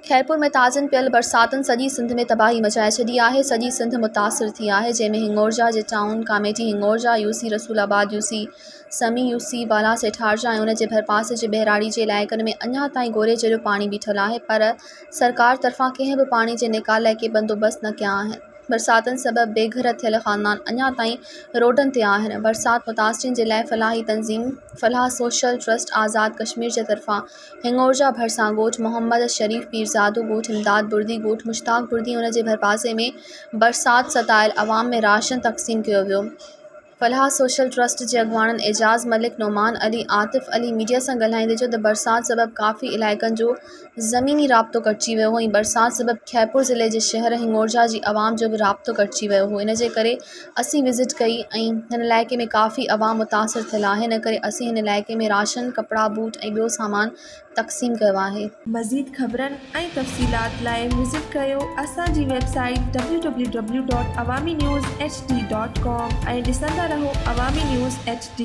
खैरपुर में ताज़नि पियल बरसातुनि सॼी सिंध में तबाही मचाए छॾी आहे। सॼी सिंध मुतासिर थी आहे, जंहिंमें हिंगोरजा जे town, committee हिंगोरजा, UC Rasulabad, UC समी, यूसी बालासेठारजा ऐं उन जे भरपासे जे बहिराड़ी जे इलाइक़नि में अञा ताईं गोरे जहिड़ो पाणी बीठल आहे, पर सरकार तरफ़ां कंहिं बि पाणी जे निकाल लाइ के बंदोबस्त न कया आहिनि। बरसातुनि सबबि बेघर थियल ख़ानदान अञा ताईं रोडनि ते आहिनि। बरसात मुतासिरीन जे लाइ फलाही तंज़ीम फलाह सोशल ट्रस्ट आज़ाद कश्मीर जे तरफ़ां हिंगोरजा भरिसां ॻोठ मोहम्मद शरीफ़ पीरज़ादो ॻोठ इमदाद बुर्दी ॻोठ मुश्ताक बुर्दी उन जे भरपासे में बरसात सतायल अवाम में राशन तक़सीम कयो वियो। फलाह सोशल ट्रस्ट जे अॻुवाणनि एजाज़ मलिक, नोमान अली, आतिफ़ अली मीडिया सां ॻाल्हाईंदे चयो त बरसात सबबि काफ़ी इलाइक़नि जो ज़मीनी राब्तो कटिजी वियो हो ऐं बरसात सबबि खैरपुर ज़िले जे शहर हिंगोरजा जी आवाम जो बि राब्तो कटिजी वियो हो। इन जे करे असीं विज़िट कई ऐं हिन इलाइक़े में काफ़ी आवाम मुतासिर थियल आहे। इन करे असीं हिन इलाइक़े में राशन, कपिड़ा, बूट ऐं ॿियो सामान तक़सीम कयो आहे। मज़ीद ख़बरनि ऐं तफ़सीलात लाइ विज़िट कयो असांजी वेबसाइट www.awamiNewsHD.com ऐं ॾिसंदा रहो अवामी न्यूज़ HD।